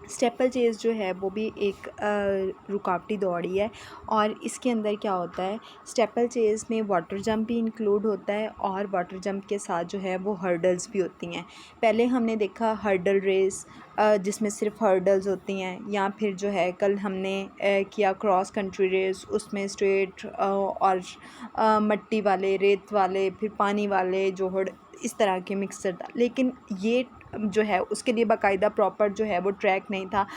Staple Chase जो है वो भी एक रुकावटी दौड़ ही है, और इसके अंदर क्या होता है, स्टेपल चेज़ में वाटर जंप भी इंक्लूड होता है और वाटर जंप के साथ जो है वो हर्डल्स भी होती हैं। पहले हमने देखा हर्डल रेस जिसमें सिर्फ हर्डल्स होती हैं, या फिर जो है कल हमने किया क्रॉस कंट्री रेस, उसमें स्ट्रेट और मट्टी वाले, रेत वाले, फिर पानी वाले जोहड़, इस तरह के मिक्सर था। लेकिन ये जो है उसके लिए बाकायदा प्रॉपर जो है वो ट्रैक नहीं था,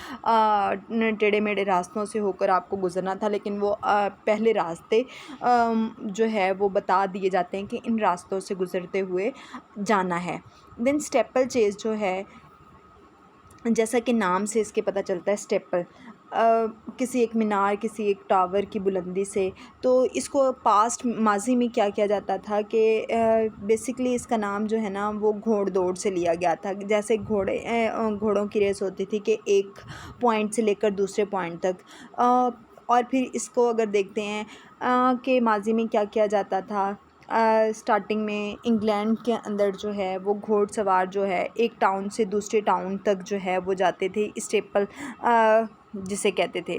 टेढ़े मेढ़े रास्तों से होकर आपको गुज़रना था। लेकिन वो पहले रास्ते जो है वो बता दिए जाते हैं कि इन रास्तों से गुज़रते हुए जाना है। देन स्टेपल चेज़ जो है, जैसा कि नाम से इसके पता चलता है स्टेपल, किसी एक मीनार, किसी एक टावर की बुलंदी से, तो इसको पास्ट माजी में क्या किया जाता था कि बेसिकली इसका नाम जो है ना वो घोड़ दौड़ से लिया गया था। जैसे घोड़ों की रेस होती थी कि एक पॉइंट से लेकर दूसरे पॉइंट तक, और फिर इसको अगर देखते हैं कि माजी में क्या किया जाता था, स्टार्टिंग में इंग्लैंड के अंदर जो है वो घोड़सवार जो है एक टाउन से दूसरे टाउन तक जो है वो जाते थे, स्टेपल जिसे कहते थे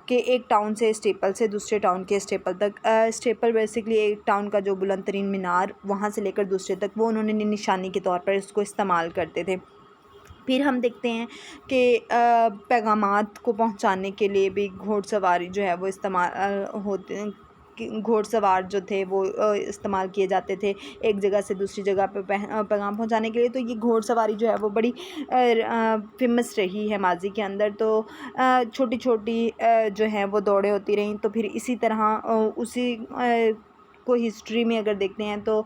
कि एक टाउन से स्टेपल से दूसरे टाउन के स्टेपल तक। स्टेपल बेसिकली एक टाउन का जो बुलंद तरीन मीनार, वहाँ से लेकर दूसरे तक, वो उन्होंने निशानी के तौर पर इसको इस्तेमाल करते थे। फिर हम देखते हैं कि पैगामात को पहुंचाने के लिए भी घोड़सवारी जो है वो इस्तेमाल होते हैं, कि घोड़सवार जो थे वो इस्तेमाल किए जाते थे एक जगह से दूसरी जगह पे पैगाम पहुंचाने के लिए। तो ये घोड़सवारी जो है वो बड़ी फेमस रही है माजी के अंदर। तो छोटी छोटी जो है वो दौड़ें होती रहीं। तो फिर इसी तरह उसी को हिस्ट्री में अगर देखते हैं तो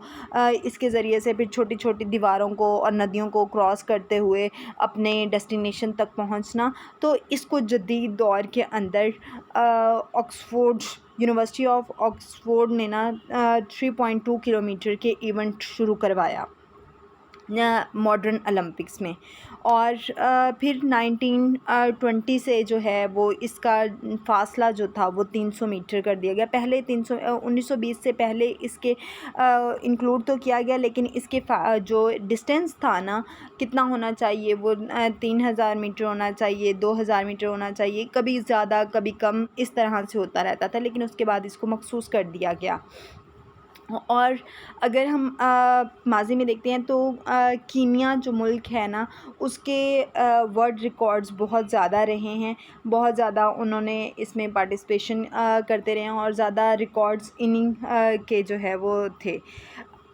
इसके ज़रिए से फिर छोटी छोटी दीवारों को और नदियों को क्रॉस करते हुए अपने डेस्टिनेशन तक पहुंचना। तो इसको जदीद दौर के अंदर ऑक्सफोर्ड, यूनिवर्सिटी ऑफ ऑक्सफोर्ड ने ना 3.2 किलोमीटर के इवेंट शुरू करवाया मॉडर्न ओलंपिक्स में। और फिर 1920 से जो है वो इसका फ़ासला जो था वो 300 मीटर कर दिया गया। पहले 1920 से पहले इसके इंक्लूड तो किया गया, लेकिन इसके जो डिस्टेंस था ना, कितना होना चाहिए, वो 3000 मीटर होना चाहिए, 2000 मीटर होना चाहिए, कभी ज़्यादा कभी कम, इस तरह से होता रहता था। लेकिन उसके बाद इसको मखसूस कर दिया गया। और अगर हम माज़ी में देखते हैं तो कीनिया जो मुल्क है ना, उसके वर्ल्ड रिकॉर्ड्स बहुत ज़्यादा रहे हैं, बहुत ज़्यादा उन्होंने इसमें पार्टिसिपेशन करते रहे हैं, और ज़्यादा रिकॉर्ड्स इन्हीं के जो है वो थे।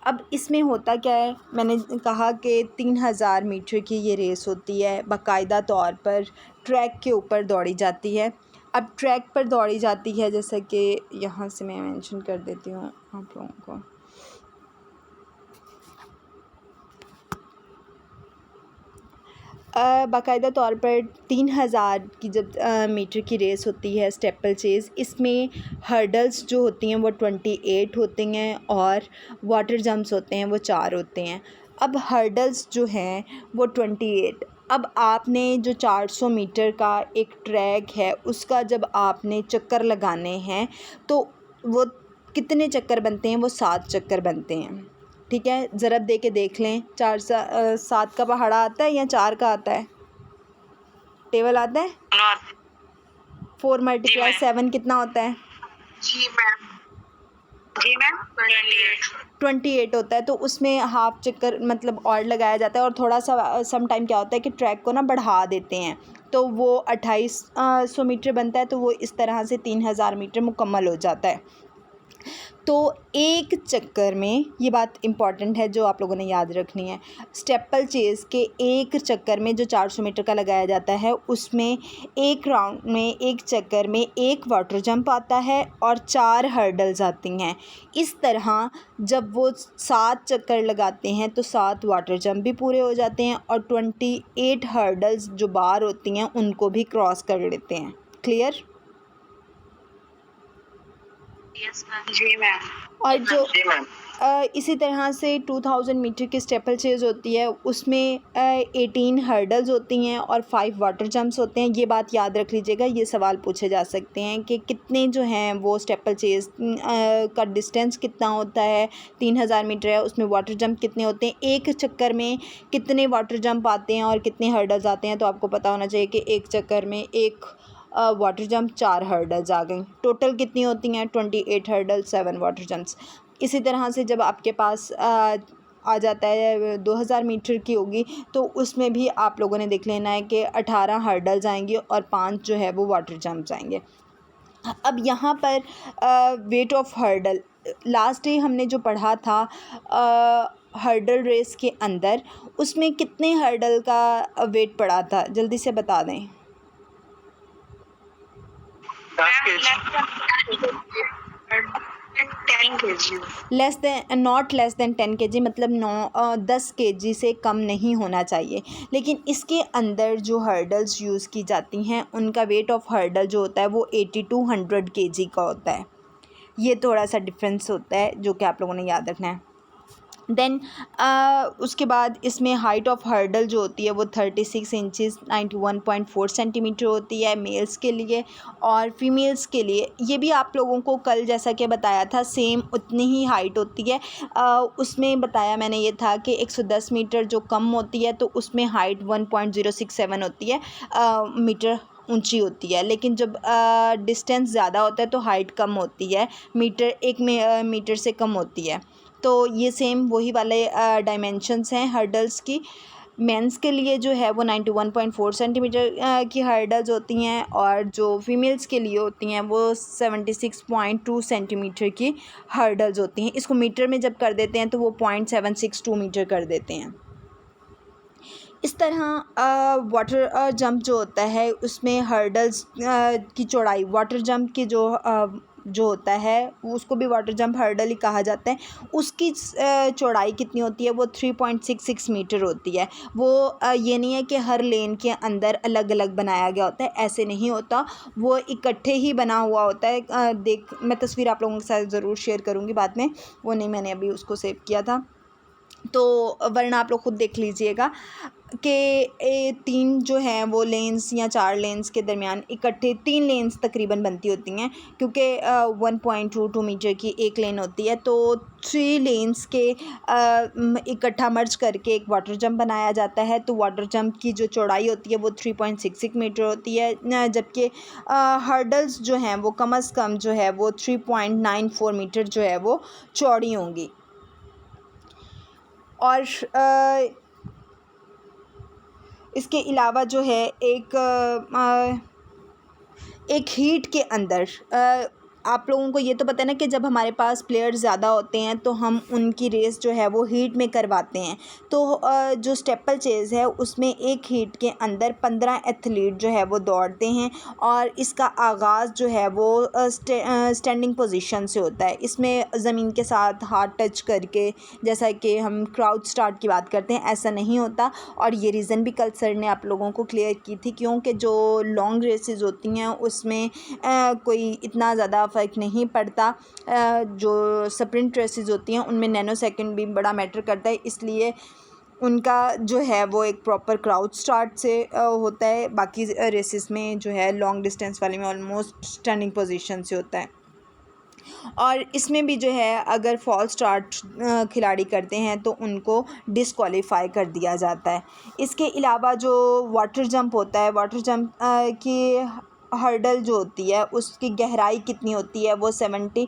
अब इसमें होता क्या है, मैंने कहा कि 3000 मीटर की ये रेस होती है, बाकायदा तौर पर ट्रैक के ऊपर दौड़ी जाती है। अब ट्रैक पर दौड़ी जाती है, जैसा कि यहाँ से मैं मेंशन कर देती हूँ आप लोगों को। बाकायदा तौर पर 3000 की जब मीटर की रेस होती है स्टेपल चेज़, इसमें हर्डल्स जो होती हैं वो 28 होती हैं और वाटर जंप्स होते हैं वो 4 होते हैं। अब हर्डल्स जो हैं वो 28। अब आपने जो 400 मीटर का एक ट्रैक है उसका जब आपने चक्कर लगाने हैं तो वो कितने चक्कर बनते हैं, वो 7 चक्कर बनते हैं। ठीक है, ज़रब दे के देख लें, 7 का पहाड़ा आता है या 4 का आता है, टेबल आता है? 4 × 7 कितना होता है? जी मैम 28 होता है। तो उसमें हाफ चक्कर मतलब और लगाया जाता है, और थोड़ा सा सम टाइम क्या होता है कि ट्रैक को ना बढ़ा देते हैं, तो वो 2800 मीटर बनता है। तो वो इस तरह से 3000 मीटर मुकम्मल हो जाता है। तो एक चक्कर में, ये बात इम्पॉर्टेंट है जो आप लोगों ने याद रखनी है, स्टेपल चेज़ के एक चक्कर में जो 400 मीटर का लगाया जाता है उसमें एक राउंड में, एक चक्कर में एक वाटर जंप आता है और 4 हर्डल्स आती हैं। इस तरह जब वो 7 चक्कर लगाते हैं तो 7 वाटर जंप भी पूरे हो जाते हैं और 28 हर्डल्स जो बार होती हैं उनको भी क्रॉस कर लेते हैं। क्लियर? Yes ma'am. जी मैम। और जो इसी तरह से 2000 मीटर की स्टेपल चेज़ होती है, उसमें 18 हर्डल्स होती हैं और 5 वाटर जंप्स होते हैं। ये बात याद रख लीजिएगा, ये सवाल पूछे जा सकते हैं कि कितने जो हैं वो स्टेपल चेज़ का डिस्टेंस कितना होता है। 3000 मीटर है, उसमें वाटर जंप कितने होते हैं, एक चक्कर में कितने वाटर जंप आते हैं और कितने हर्डल्स आते हैं। तो आपको पता होना चाहिए कि एक चक्कर में एक वाटर जंप 4 हर्डल्स आ गई। टोटल कितनी होती हैं? 28 हर्डल्स, 7 वाटर जंप्स। इसी तरह से जब आपके पास आ जाता है 2000 मीटर की होगी, तो उसमें भी आप लोगों ने देख लेना है कि 18 हर्डल्स आएंगी और 5 जो है वो वाटर जंप्स आएंगे। अब यहाँ पर weight of hurdle, last day हमने जो पढ़ा था हर्डल रेस के अंदर, उसमें कितने हर्डल का वेट पड़ा था? जल्दी से बता दें। 10 kg। Not less than 10 kg, मतलब 10 kg से कम नहीं होना चाहिए। लेकिन इसके अंदर जो हर्डल्स यूज़ की जाती हैं उनका वेट ऑफ हर्डल जो होता है वो 80 to 100 kg का होता है। ये थोड़ा सा डिफरेंस होता है जो कि आप लोगों ने याद रखना है। देन उसके बाद इसमें हाइट ऑफ हर्डल जो होती है वो 36 इंचज़ 91.4 सेंटीमीटर होती है मेल्स के लिए, और फीमेल्स के लिए ये भी आप लोगों को कल जैसा कि बताया था सेम उतनी ही हाइट होती है। उसमें बताया मैंने ये था कि 110 मीटर जो कम होती है तो उसमें हाइट 1.067 होती है मीटर ऊंची होती है। लेकिन जब डिस्टेंस ज़्यादा होता है तो हाइट कम होती है, मीटर से कम होती है। तो ये सेम वही वाले डायमेंशंस हैं हर्डल्स की। मेंस के लिए जो है वो 91.4 सेंटीमीटर की हर्डल्स होती हैं, और जो फीमेल्स के लिए होती हैं वो 76.2 सेंटीमीटर की हर्डल्स होती हैं। इसको मीटर में जब कर देते हैं तो वो 0.762 मीटर कर देते हैं। इस तरह वाटर जंप जो होता है उसमें हर्डल्स की चौड़ाई, वाटर जंप की जो होता है उसको भी वाटर जंप हर्डल ही कहा जाता है, उसकी चौड़ाई कितनी होती है? वो 3.66 मीटर होती है। वो ये नहीं है कि हर लेन के अंदर अलग अलग बनाया गया होता है, ऐसे नहीं होता, वो इकट्ठे ही बना हुआ होता है। मैं तस्वीर आप लोगों के साथ ज़रूर शेयर करूँगी बाद में, वो नहीं मैंने अभी उसको सेव किया था, तो वरना आप लोग खुद देख लीजिएगा कि 3 जो हैं वो लेन्स या 4 लेन्स के दरमियान इकट्ठे 3 लेन्स तकरीबन बनती होती हैं, क्योंकि 1.22 मीटर की एक लेन होती है, तो 3 लेन्स के इकट्ठा मर्ज करके एक वाटर जंप बनाया जाता है। तो वाटर जंप की जो चौड़ाई होती है वो 3.66 मीटर होती है, जबकि हर्डल्स जो हैं वो कम अज़ कम जो है वो 3.94 मीटर जो है वो चौड़ी होंगी। और इसके अलावा जो है एक हीट के अंदर आप लोगों को ये तो पता है ना कि जब हमारे पास प्लेयर्स ज़्यादा होते हैं तो हम उनकी रेस जो है वो हीट में करवाते हैं। तो जो स्टेपल चेज़ है उसमें एक हीट के अंदर 15 एथलीट जो है वो दौड़ते हैं, और इसका आगाज़ जो है वो स्टैंडिंग पोजीशन से होता है। इसमें ज़मीन के साथ हाथ टच करके, जैसा कि हम क्राउच स्टार्ट की बात करते हैं, ऐसा नहीं होता। और ये रीज़न भी कल सर ने आप लोगों को क्लियर की थी, क्योंकि जो लॉन्ग रेसेस होती हैं उसमें कोई इतना ज़्यादा फ़र्क नहीं पड़ता। जो स्प्रिंट रेसेस होती हैं उनमें नैनो सेकंड भी बड़ा मैटर करता है, इसलिए उनका जो है वो एक प्रॉपर क्राउच स्टार्ट से होता है। बाकी रेसेस में जो है लॉन्ग डिस्टेंस वाले में ऑलमोस्ट स्टैंडिंग पोजीशन से होता है। और इसमें भी जो है अगर फॉल स्टार्ट खिलाड़ी करते हैं तो उनको डिसक्वालीफाई कर दिया जाता है। इसके अलावा जो वाटर जंप होता है, वाटर जंप की हर्डल जो होती है उसकी गहराई कितनी होती है? वो 70।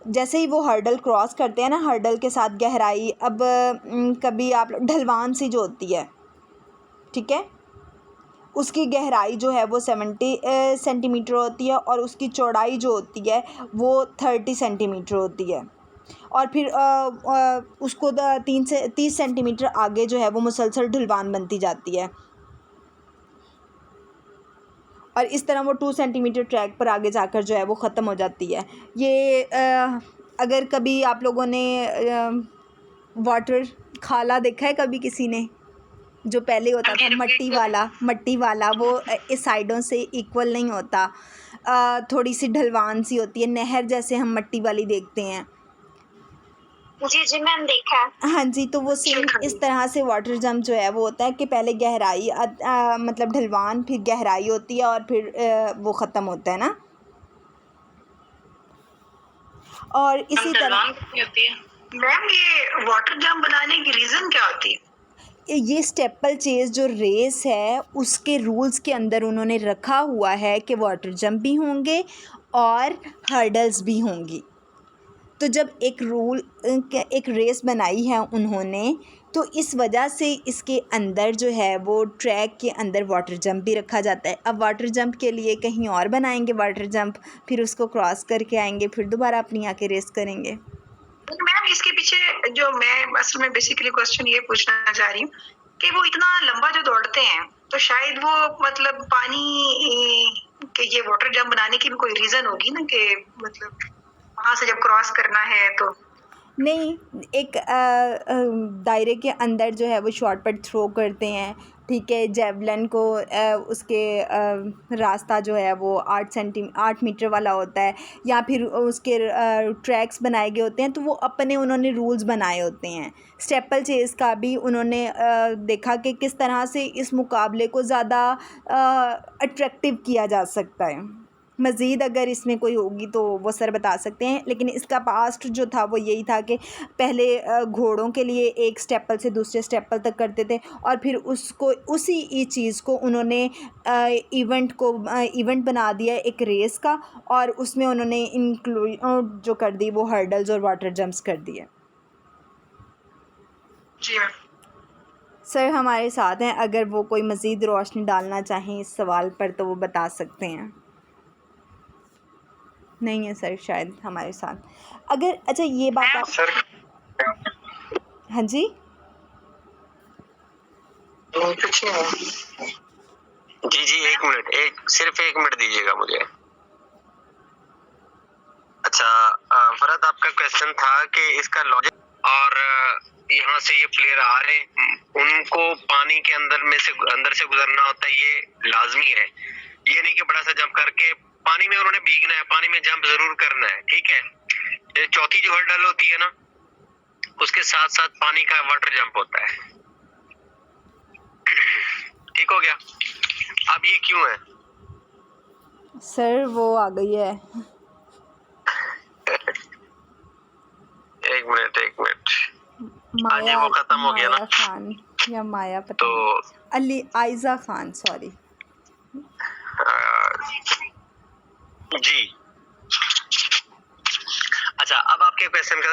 जैसे ही वो हर्डल क्रॉस करते हैं ना, हर्डल के साथ गहराई, अब कभी आप ढलवान सी जो होती है, ठीक है, उसकी गहराई जो है वो 70 सेंटीमीटर होती है, और उसकी चौड़ाई जो होती है वो 30 सेंटीमीटर होती है। और फिर उसको 3 से 30 सेंटीमीटर आगे जो है वो मुसलसल ढलवान बनती जाती है, और इस तरह वो 2 सेंटीमीटर ट्रैक पर आगे जाकर जो है वो ख़त्म हो जाती है। ये अगर कभी आप लोगों ने वाटर खाला देखा है कभी किसी ने, जो पहले होता था मट्टी वाला, वो इस साइडों से इक्वल नहीं होता, थोड़ी सी ढलवान सी होती है, नहर जैसे हम मट्टी वाली देखते हैं। जी जी मैम, देखा है। हाँ जी, तो वो सेम इस तरह से वाटर जंप जो है वो होता है कि पहले गहराई मतलब ढलवान, फिर गहराई होती है और फिर वो ख़त्म होता है ना। और इसी तरह होती है मैम, ये वाटर जंप बनाने की रीज़न क्या होती है? ये स्टेपल चेज़ जो रेस है उसके रूल्स के अंदर उन्होंने रखा हुआ है कि वाटर जंप भी होंगे और हर्डल्स भी होंगी। तो जब एक रेस बनाई है उन्होंने, तो इस वजह से इसके अंदर जो है वो ट्रैक के अंदर वाटर जंप भी रखा जाता है। अब वाटर जंप के लिए कहीं और बनाएंगे वाटर जंप, फिर उसको क्रॉस करके आएंगे, फिर दोबारा अपनी आके रेस करेंगे। मैम इसके पीछे जो मैं असल में बेसिकली क्वेश्चन ये पूछना चाह रही हूँ कि वो इतना लंबा जो दौड़ते हैं, तो शायद वो मतलब पानी के ये वाटर जंप बनाने की भी कोई रीजन होगी ना, कि मतलब वहां से जब क्रॉस करना है तो नहीं, एक दायरे के अंदर जो है वो शॉट पुट थ्रो करते हैं, ठीक है। जेवलिन को उसके रास्ता जो है वो 8 मीटर वाला होता है, या फिर उसके ट्रैक्स बनाए गए होते हैं, तो वो अपने उन्होंने रूल्स बनाए होते हैं। स्टेपल चेज़ का भी उन्होंने देखा कि किस तरह से इस मुकाबले को ज़्यादा अट्रैक्टिव किया जा सकता है। मज़ीद अगर इसमें कोई होगी तो वो सर बता सकते हैं, लेकिन इसका पास्ट जो था वो यही था कि पहले घोड़ों के लिए एक स्टेपल से दूसरे स्टेपल तक करते थे, और फिर उसको उसी चीज़ को उन्होंने इवेंट बना दिया एक रेस का, और उसमें उन्होंने इंक्लूड जो कर दी वो हर्डल्स और वाटर जंप्स कर दिए। जी मैम। सर हमारे साथ हैं, अगर वो कोई मज़ीद रोशनी डालना चाहें इस सवाल पर तो वो बता सकते हैं। नहीं है सर शायद हमारे साथ। अगर अच्छा ये बात आप सर हाँ जी कुछ नहीं। जी जी, एक मिनट, सिर्फ एक मिनट दीजिएगा मुझे। अच्छा फरहत, आपका क्वेश्चन था कि इसका लॉजिक, और यहाँ से ये प्लेयर आ रहे हैं, उनको पानी के अंदर से गुजरना होता है, ये लाजमी है। ये नहीं कि बड़ा सा जंप करके पानी में उन्होंने भीगना है, पानी में जंप जरूर करना है, ठीक है। ये चौथी जो हर्डल होती है ना, उसके साथ साथ पानी का वाटर जंप होता है। ठीक हो गया। अब ये क्यों है? सर वो आ गई है। एक मिनट, माया, वो खत्म हो गया ना, माया खान या माया पता तो नहीं। अली आयजा खान, सॉरी। जी। अच्छा, अब आपके क्वेश्चन का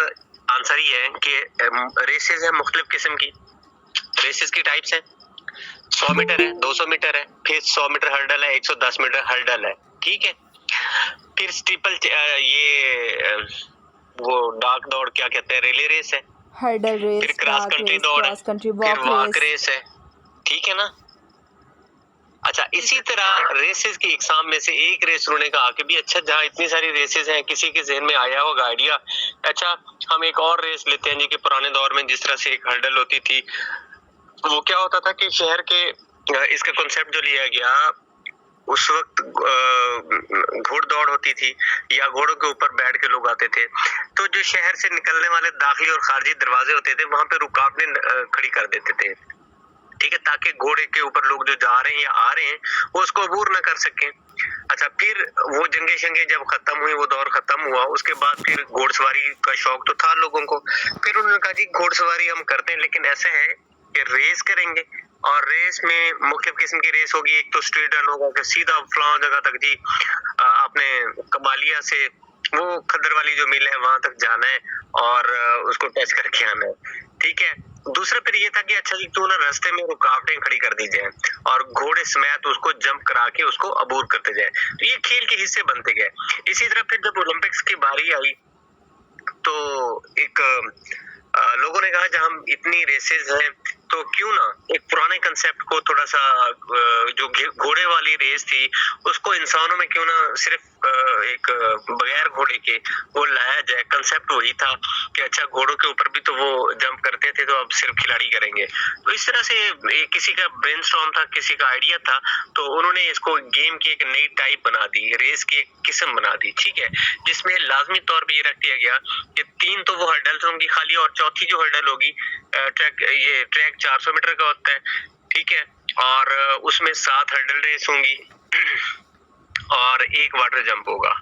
आंसर ये है कि रेसेस है मुख्तलिफ किस्म की। रेसेस की टाइप्स है, 100 मीटर है, 200 मीटर है, फिर 100 मीटर हर्डल है, 110 मीटर हर्डल है, ठीक है। फिर स्टीपल वो डार्क दौड़ क्या कहते हैं, रिले रेस है, हर्डल रेस, फिर क्रॉस कंट्री दौड़ है, फिर वॉक रेस है, ठीक है ना। अच्छा, इसी तरह रेसेस की एग्जाम में से एक रेस उन्होंने कहा कि भी अच्छा, जहाँ इतनी सारी रेसेस हैं, किसी के जहन में आया होगा आइडिया, अच्छा हम एक और रेस लेते हैं जी, कि पुराने दौर में जिस तरह से एक हर्डल होती थी, वो क्या होता था कि शहर के इसका कॉन्सेप्ट जो लिया गया, उस वक्त घोड़ दौड़ होती थी, या घोड़ों के ऊपर बैठ के लोग आते थे, तो जो शहर से निकलने वाले दाखिली और खारजी दरवाजे होते थे, वहां पे रुकावटें खड़ी कर देते थे, ठीक है, ताकि घोड़े के ऊपर लोग जो जा रहे हैं या आ रहे हैं वो उसको अबूर न कर सकें। अच्छा, फिर वो जंगे शंगे जब खत्म हुई, वो दौर खत्म हुआ, उसके बाद फिर घोड़सवारी का शौक तो था लोगों को। फिर उन्होंने कहा जी घोड़सवारी हम करते हैं, लेकिन ऐसे है कि रेस करेंगे, और रेस में मुख्तलिफ किस्म की रेस होगी। एक तो स्ट्रेट रन होगा कि सीधा फलां जगह तक जी, आपने कबालिया से वो खद्दर वाली जो मिल है वहां तक जाना है और उसको टच करके आना है, ठीक है। दूसरा फिर ये था कि अच्छा जी क्यों ना रास्ते में रुकावटें खड़ी कर दी जाए और घोड़े समेत उसको जंप करा के उसको अबूर करते जाए, तो ये खेल के हिस्से बनते गए। इसी तरह फिर जब ओलंपिक्स की बारी आई, तो एक लोगों ने कहा जब हम इतनी रेसेस हैं तो क्यों ना एक पुराने कंसेप्ट को थोड़ा सा, जो घोड़े वाली रेस थी उसको इंसानों में क्यों ना सिर्फ एक बगैर घोड़े के वो लाया जाए। कंसेप्ट वही था कि अच्छा घोड़ों के ऊपर भी तो वो जंप करते थे, तो अब सिर्फ खिलाड़ी करेंगे। तो इस तरह से किसी का ब्रेनस्टॉर्म था, किसी का आइडिया था, तो उन्होंने इसको गेम की एक नई टाइप बना दी, रेस की एक किस्म बना दी, ठीक है, जिसमें लाजमी तौर पे ये रख दिया गया कि 3 तो वो हर्डल्स होंगी खाली, और चौथी जो हर्डल होगी ट्रैक 400 मीटर का होता है, ठीक है, और उसमें 7 हर्डल रेस होंगी और 1 वाटर जंप होगा,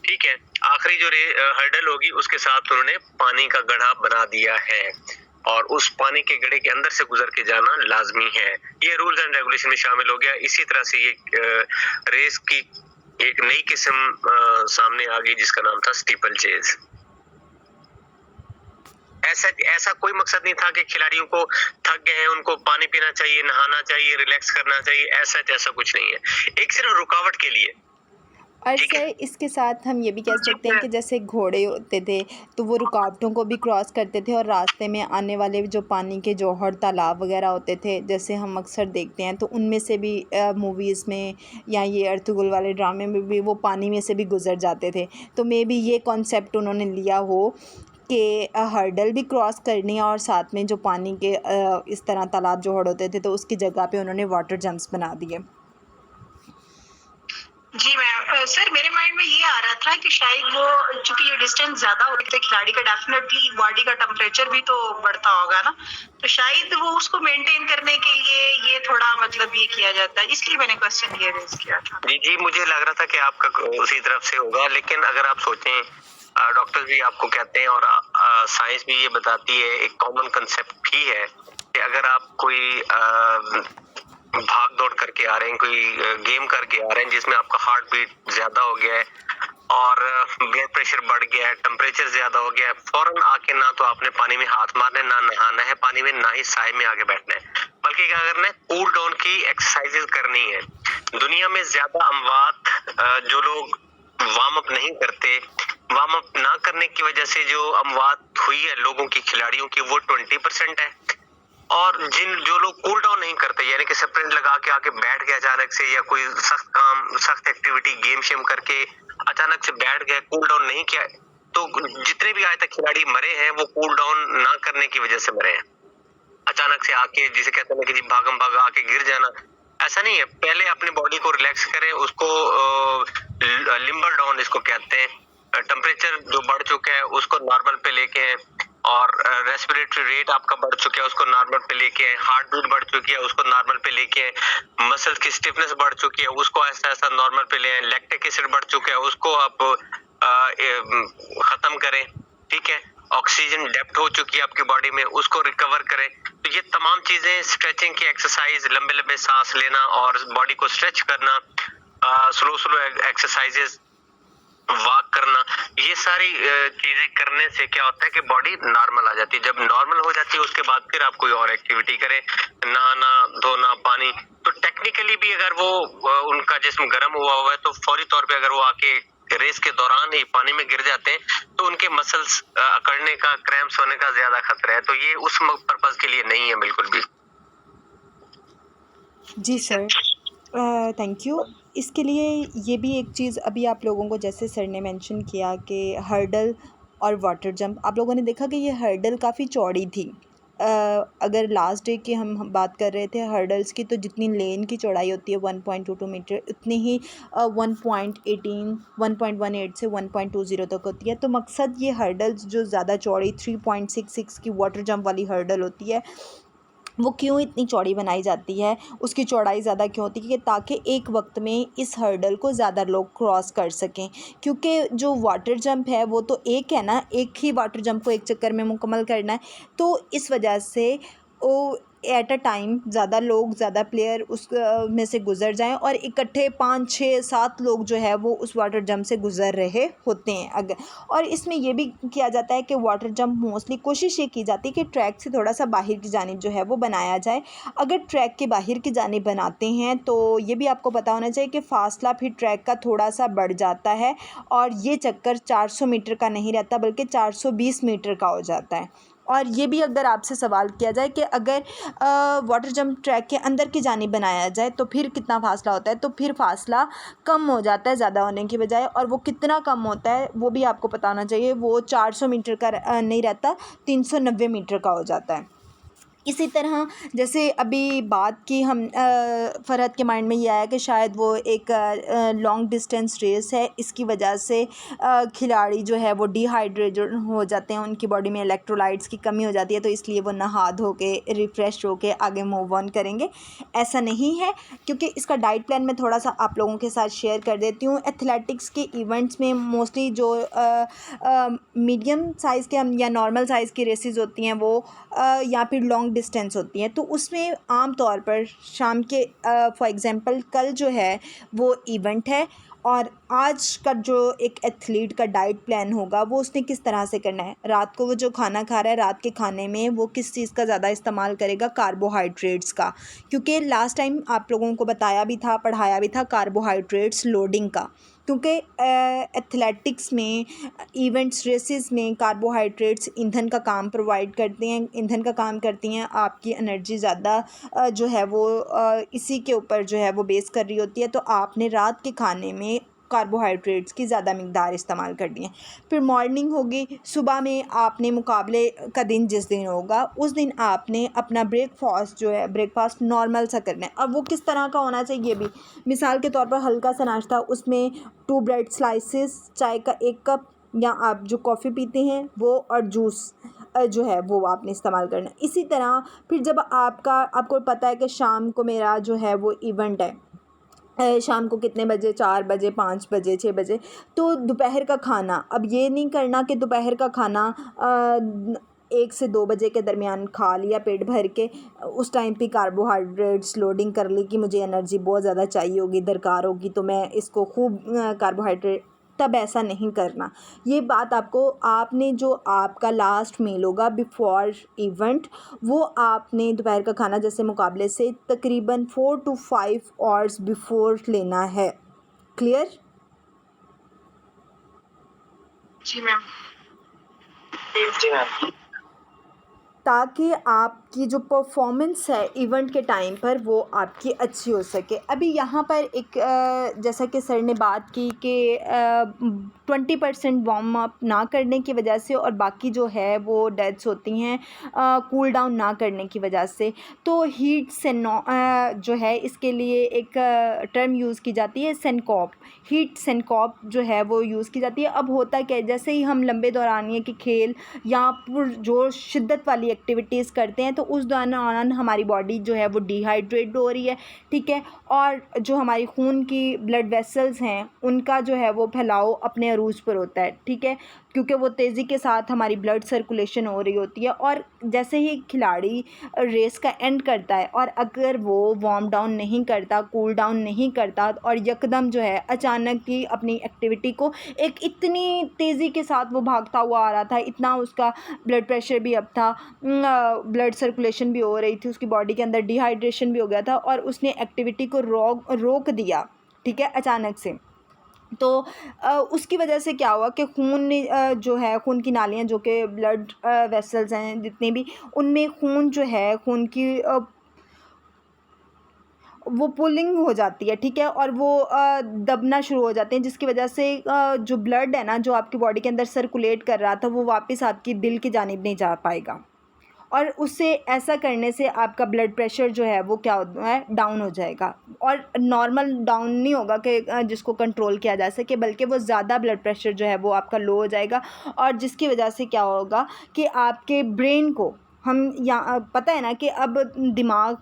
ठीक है। आखिरी जो हर्डल होगी उसके साथ उन्होंने पानी का गड्ढा बना दिया है, और उस पानी के गड्ढे के अंदर से गुजर के जाना लाजमी है। ये रूल्स एंड रेगुलेशन में शामिल हो गया। इसी तरह से ये रेस की एक नई किस्म सामने आ गई जिसका नाम था स्टीपल चेज। ऐसा कोई मकसद नहीं था कि खिलाड़ियों को थक गए हैं, उनको पानी पीना चाहिए, नहाना चाहिए, रिलैक्स करना चाहिए, ऐसा कुछ नहीं है, एक सिर्फ रुकावट के लिए। और सर इसके साथ हम ये भी कह सकते हैं कि जैसे घोड़े होते थे तो वो रुकावटों को भी क्रॉस करते थे, और रास्ते में आने वाले जो पानी के जौहर तालाब वगैरह होते थे, जैसे हम अक्सर देखते हैं, तो उनमें से भी मूवीज़ में या ये अर्तुगरुल वाले ड्रामे में भी वो पानी में से भी गुजर जाते थे। तो मे बी ये कॉन्सेप्ट उन्होंने लिया हो कि हर्डल भी क्रॉस करनी है, और साथ में जो पानी के इस तरह तालाब जौहर होते थे तो उसकी जगह पे उन्होंने वाटर जंप्स बना दिए। जी मैम, सर मेरे माइंड में ये आ रहा था कि शायद वो चूंकि ये डिस्टेंस ज्यादा होते थे खिलाड़ी का, डेफिनेटली बॉडी का टेम्परेचर भी तो बढ़ता होगा ना, तो शायद वो उसको मेंटेन करने के लिए ये थोड़ा मतलब ये किया जाता है, इसलिए मैंने क्वेश्चन ये रेज किया था। जी मुझे लग रहा था कि आपका उसी तरफ से होगा, लेकिन अगर आप सोचें, डॉक्टर्स भी आपको कहते हैं और साइंस भी ये बताती है, एक कॉमन कंसेप्ट भी है कि अगर आप कोई भाग दौड़ करके आ रहे हैं, कोई गेम करके आ रहे हैं जिसमें आपका हार्ट बीट ज्यादा हो गया है और ब्लड प्रेशर बढ़ गया है, टेम्परेचर ज्यादा हो गया है, फौरन आके ना तो आपने पानी में हाथ मारना है, ना नहाना है पानी में, ना ही साए में आके बैठना है, बल्कि क्या करना है, कूल डाउन की एक्सरसाइजेस करनी है। दुनिया में ज्यादा अमवात जो लोग वार्म अप नहीं करते, वार्म अप ना करने की वजह से जो अमवात हुई है लोगों की, खिलाड़ियों की, वो 20% है। और जो लोग कूल डाउन नहीं करते, यानी कि स्प्रिंट लगा के आके बैठ गए अचानक से, या कोई सख्त एक्टिविटी गेम शेम करके अचानक से बैठ गए, कूल डाउन नहीं किया, तो जितने भी आज तक खिलाड़ी मरे हैं वो कूल डाउन ना करने की वजह से मरे हैं। अचानक से आके जिसे कहते हैं कि जी भागम भाग आके गिर जाना, ऐसा नहीं है। पहले अपनी बॉडी को रिलैक्स करें, उसको लिम्बर डाउन इसको कहते हैं, टेम्परेचर जो बढ़ चुका है उसको नॉर्मल पे लेके आए, और रेस्पिरेटरी रेट आपका बढ़ चुका है उसको नॉर्मल पे लेके आए, हार्ट बीट बढ़ चुकी है उसको नॉर्मल पे लेके आए, मसल्स की स्टिफनेस बढ़ चुकी है उसको ऐसा नॉर्मल पे ले आए, लैक्टिक एसिड बढ़ चुका है उसको आप खत्म करें, ठीक है, ऑक्सीजन डेप्थ हो चुकी है आपकी बॉडी में उसको रिकवर करें। तो ये तमाम चीजें, स्ट्रेचिंग की एक्सरसाइज, लंबे लंबे सांस लेना और बॉडी को स्ट्रेच करना, स्लो एक्सरसाइजेस, वॉक करना, ये सारी चीजें करने से क्या होता है कि बॉडी नॉर्मल आ जाती है। जब नॉर्मल हो जाती है उसके बाद फिर आप कोई और एक्टिविटी करें, नहाना धोना पानी, तो टेक्निकली भी अगर वो उनका जिस्म गर्म हुआ हुआ है तो फौरी तौर पे अगर वो आके रेस के दौरान ही पानी में गिर जाते हैं तो उनके मसल्स अकड़ने का, क्रैम्प्स होने का ज्यादा खतरा है। तो ये उस पर्पस के लिए नहीं है बिल्कुल भी। जी सर, थैंक यू। इसके लिए ये भी एक चीज़ अभी आप लोगों को, जैसे सर ने मेंशन किया कि हर्डल और वाटर जंप, आप लोगों ने देखा कि ये हर्डल काफ़ी चौड़ी थी। अगर लास्ट डे की हम बात कर रहे थे हर्डल्स की, तो जितनी लेन की चौड़ाई होती है 1.22 मीटर, उतनी ही 1.18 से 1.20 तक होती है। तो मकसद ये हर्डल्स जो ज़्यादा चौड़ी 3.66 की वाटर जंप वाली हर्डल होती है, वो क्यों इतनी चौड़ी बनाई जाती है, उसकी चौड़ाई ज़्यादा क्यों होती है, कि ताकि एक वक्त में इस हर्डल को ज़्यादा लोग क्रॉस कर सकें। क्योंकि जो वाटर जंप है वो तो एक है ना, एक ही वाटर जंप को एक चक्कर में मुकम्मल करना है, तो इस वजह से वो एट अ टाइम ज़्यादा लोग, ज़्यादा प्लेयर उस में से गुज़र जाएं, और इकट्ठे 5, 6, 7 लोग जो है वो उस वाटर जंप से गुज़र रहे होते हैं अगर। और इसमें ये भी किया जाता है कि वाटर जंप मोस्टली कोशिश ये की जाती है कि ट्रैक से थोड़ा सा बाहर की जानिब जो है वो बनाया जाए। अगर ट्रैक के बाहर की जानिब बनाते हैं तो ये भी आपको पता होना चाहिए कि फ़ासला फिर ट्रैक का थोड़ा सा बढ़ जाता है, और ये चक्कर 400 मीटर का नहीं रहता बल्कि 420 मीटर का हो जाता है। और ये भी अगर आपसे सवाल किया जाए कि अगर वाटर जंप ट्रैक के अंदर की जानिब बनाया जाए तो फिर कितना फ़ासला होता है, तो फिर फ़ासला कम हो जाता है ज़्यादा होने की बजाय। और वो कितना कम होता है वो भी आपको पता होना चाहिए। वो 400 मीटर का नहीं रहता, 390 मीटर का हो जाता है। इसी तरह जैसे अभी बात की हम, फ़रहत के माइंड में ये आया कि शायद वो एक लॉन्ग डिस्टेंस रेस है, इसकी वजह से खिलाड़ी जो है वो डिहाइड्रेटेड हो जाते हैं, उनकी बॉडी में इलेक्ट्रोलाइट्स की कमी हो जाती है, तो इसलिए वो नहा धो के रिफ़्रेश हो के आगे मूव ऑन करेंगे। ऐसा नहीं है, क्योंकि इसका डाइट प्लान मैं थोड़ा सा आप लोगों के साथ शेयर कर देती हूँ। एथलेटिक्स के इवेंट्स में मोस्टली जो मीडियम साइज़ के या नॉर्मल साइज़ की रेसेस होती हैं वो या फिर लॉन्ग डिस्टेंस होती हैं, तो उसमें आम तौर पर शाम के फॉर एग्ज़ाम्पल कल जो है वो इवेंट है, और आज का जो एक एथलीट का डाइट प्लान होगा वो उसने किस तरह से करना है। रात को वो जो खाना खा रहा है, रात के खाने में वो किस चीज़ का ज़्यादा इस्तेमाल करेगा, कार्बोहाइड्रेट्स का, क्योंकि लास्ट टाइम आप लोगों को बताया भी था, पढ़ाया भी था कार्बोहाइड्रेट्स लोडिंग का, क्योंकि एथलेटिक्स में इवेंट्स रेसेस में कार्बोहाइड्रेट्स ईंधन का काम प्रोवाइड करते हैं, ईंधन का काम करती हैं, आपकी एनर्जी ज़्यादा जो है वो इसी के ऊपर जो है वो बेस कर रही होती है। तो आपने रात के खाने में कार्बोहाइड्रेट्स की ज़्यादा मिक़दार इस्तेमाल करनी है। फिर मॉर्निंग होगी, सुबह में आपने मुकाबले का दिन जिस दिन होगा उस दिन आपने अपना ब्रेकफास्ट जो है ब्रेकफास्ट नॉर्मल सा करना है। अब वो किस तरह का होना चाहिए भी, मिसाल के तौर पर हल्का सा नाश्ता, उसमें 2 ब्रेड स्लाइसेस, चाय का 1 कप, या आप जो कॉफ़ी पीते हैं वो, और जूस जो है वो आपने इस्तेमाल करना है। इसी तरह फिर जब आपको पता है कि शाम को मेरा जो है वो इवेंट है, शाम को कितने बजे, 4 बजे, 5 बजे, 6 बजे, तो दोपहर का खाना, अब ये नहीं करना कि दोपहर का खाना 1 से 2 बजे के दरमियान खा लिया पेट भर के, उस टाइम पे कार्बोहाइड्रेट्स लोडिंग कर ली कि मुझे एनर्जी बहुत ज़्यादा चाहिए होगी, दरकार होगी, तो मैं इसको खूब कार्बोहाइड्रेट, तब ऐसा नहीं करना। ये बात आपने जो आपका लास्ट मील होगा बिफोर इवेंट, वो आपने दोपहर का खाना जैसे मुकाबले से तकरीबन 4 to 5 आवर्स बिफोर लेना है। क्लियर? जी मैम। जी मैम। ताकि आपकी जो परफॉर्मेंस है इवेंट के टाइम पर वो आपकी अच्छी हो सके। अभी यहाँ पर एक जैसा कि सर ने बात की कि 20% वार्म अप ना करने की वजह से और बाकी जो है वो डेथ्स होती हैं कूल डाउन ना करने की वजह से। तो हीट जो है इसके लिए एक टर्म यूज़ की जाती है, सिनकॉप, हीट सिनकॉप जो है वो यूज़ की जाती है। अब होता क्या है, जैसे ही हम लंबे दौरानिए के खेल या जो शिद्दत वाली एक्टिविटीज़ करते हैं तो उस दौरान हमारी बॉडी जो है वो डिहाइड्रेट हो रही है, ठीक है, और जो हमारी खून की ब्लड वेसल्स हैं उनका जो है वो फैलाव अपने अरूज पर होता है, ठीक है, क्योंकि वो तेज़ी के साथ हमारी ब्लड सर्कुलेशन हो रही होती है। और जैसे ही खिलाड़ी रेस का एंड करता है और अगर वो वार्म डाउन नहीं करता, कूल डाउन नहीं करता और यकदम जो है अचानक ही अपनी एक्टिविटी को एक इतनी तेज़ी के साथ वो भागता हुआ आ रहा था, इतना उसका ब्लड प्रेशर भी अप था, ब्लड सर्कुलेशन भी हो रही थी, उसकी बॉडी के अंदर डिहाइड्रेशन भी हो गया था और उसने एक्टिविटी को रोक दिया, ठीक है, अचानक से, तो उसकी वजह से क्या हुआ कि खून जो है, खून की नालियाँ जो कि ब्लड वेसल्स हैं जितने भी, उनमें खून जो है, खून की वो पुलिंग हो जाती है, ठीक है, और वो दबना शुरू हो जाते हैं, जिसकी वजह से जो ब्लड है ना जो आपकी बॉडी के अंदर सर्कुलेट कर रहा था वो वापस आपकी दिल की जानिब नहीं जा पाएगा। और उससे ऐसा करने से आपका ब्लड प्रेशर जो है वो क्या होता है, डाउन हो जाएगा। और नॉर्मल डाउन नहीं होगा कि जिसको कंट्रोल किया जा सके, बल्कि वो ज़्यादा ब्लड प्रेशर जो है वो आपका लो हो जाएगा, और जिसकी वजह से क्या होगा कि आपके ब्रेन को, हम यहाँ पता है ना कि अब दिमाग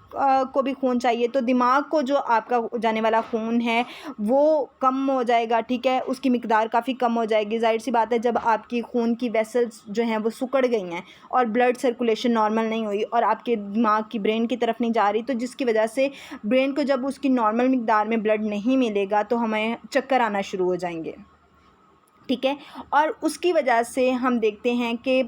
को भी खून चाहिए, तो दिमाग को जो आपका जाने वाला खून है वो कम हो जाएगा, ठीक है, उसकी मिक़दार काफ़ी कम हो जाएगी। ज़ाहिर सी बात है, जब आपकी खून की वेसल्स जो हैं वो सिकुड़ गई हैं और ब्लड सर्कुलेशन नॉर्मल नहीं हुई और आपके दिमाग की ब्रेन की तरफ नहीं जा रही, तो जिसकी वजह से ब्रेन को जब उसकी नॉर्मल मिक़दार में ब्लड नहीं मिलेगा तो हमें चक्कर आना शुरू हो जाएंगे, ठीक है। और उसकी वजह से हम देखते हैं कि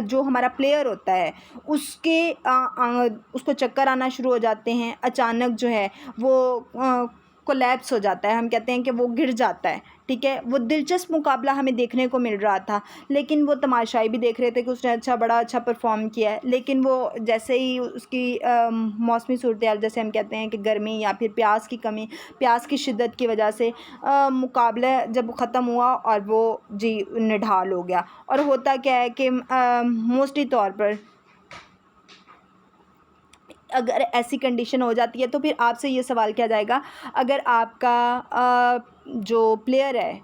जो हमारा प्लेयर होता है उसको चक्कर आना शुरू हो जाते हैं, अचानक जो है वो कोलैप्स हो जाता है, हम कहते हैं कि वो गिर जाता है, ठीक है। वो दिलचस्प मुकाबला हमें देखने को मिल रहा था, लेकिन वो तमाशाई भी देख रहे थे कि उसने बड़ा अच्छा परफॉर्म किया है, लेकिन वो जैसे ही उसकी मौसमी सूरत-ए-हाल, जैसे हम कहते हैं कि गर्मी या फिर प्यास की कमी, प्यास की शिद्दत की वजह से मुकाबला जब ख़त्म हुआ और वो जी निढाल हो गया। और होता क्या है कि मोस्टली तौर पर अगर ऐसी कंडीशन हो जाती है तो फिर आपसे ये सवाल किया जाएगा, अगर आपका जो प्लेयर है